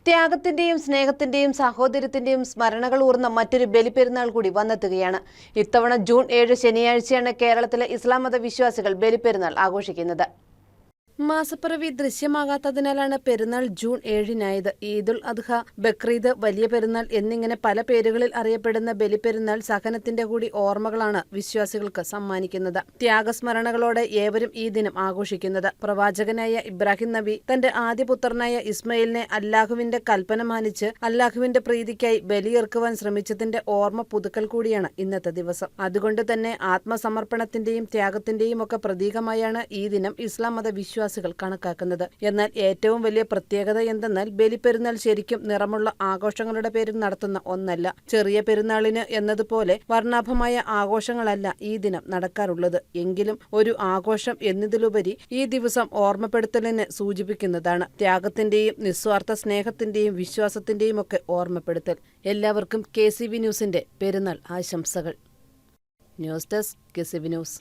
ത്യാഗത്തിന്റെയും സ്നേഹത്തിന്റെയും സാഹോദര്യത്തിന്റെയും സ്മരണകൾ ഊർന്ന മറ്റൊരു ബലിപ്പെരുന്നാൾ കൂടി വന്നെത്തുകയാണ്. ഇത്തവണ ജൂൺ 7 ശനിയാഴ്ചയാണ് കേരളത്തിലെ ഇസ്ലാം മത വിശ്വാസികൾ ബലിപ്പെരുന്നാൾ ആഘോഷിക്കുന്നത്. മാസപ്പിറവി ദൃശ്യമാകാത്തതിനാലാണ് പെരുന്നാൾ ജൂൺ 7-നായത്. ഈദുൽ അദ്ഹ, ബക്രീദ്, വലിയ പെരുന്നാൾ എന്നിങ്ങനെ പല പേരുകളിൽ അറിയപ്പെടുന്ന ബലിപ്പെരുന്നാൾ സഹനത്തിന്റെ കൂടി ഓർമ്മകളാണ് വിശ്വാസികൾക്ക് സമ്മാനിക്കുന്നത്. ത്യാഗസ്മരണകളോടെ ഏവരും ഈ ദിനം ആഘോഷിക്കുന്നത്. പ്രവാചകനായ ഇബ്രാഹിം നബി തന്റെ ആദ്യപുത്രനായ ഇസ്മയിലിനെ അല്ലാഹുവിന്റെ കൽപ്പന മാനിച്ച് അല്ലാഹുവിന്റെ പ്രീതിക്കായി ബലിയെറുക്കുവാൻ ശ്രമിച്ചതിന്റെ ഓർമ്മ പുതുക്കൽ കൂടിയാണ് ഇന്നത്തെ ദിവസം. അതുകൊണ്ട് തന്നെ ആത്മസമർപ്പണത്തിന്റെയും ത്യാഗത്തിന്റെയും ഒക്കെ പ്രതീകമായാണ് ഈ ദിനം ഇസ്ലാം മത വിശ്വാസികൾ കണക്കാക്കുന്നത്. എന്നാൽ ഏറ്റവും വലിയ പ്രത്യേകത എന്തെന്നാൽ ബലിപ്പെരുന്നാൾ ശരിക്കും നിറമുള്ള ആഘോഷങ്ങളുടെ പേരിൽ നടത്തുന്ന ഒന്നല്ല. ചെറിയ പെരുന്നാളിന് എന്നതുപോലെ വർണ്ണാഭമായ ആഘോഷങ്ങളല്ല ഈ ദിനം നടക്കാറുള്ളത്. എങ്കിലും ഒരു ആഘോഷം എന്നതിലുപരി ഈ ദിവസം ഓർമ്മപ്പെടുത്തലിന് സൂചിപ്പിക്കുന്നതാണ്. ത്യാഗത്തിന്റെയും നിസ്വാർത്ഥ സ്നേഹത്തിന്റെയും വിശ്വാസത്തിന്റെയും ഒക്കെ ഓർമ്മപ്പെടുത്തൽ. എല്ലാവർക്കും KCB ന്യൂസിന്റെ പെരുന്നാൾ ആശംസകൾ. News desk KCB news.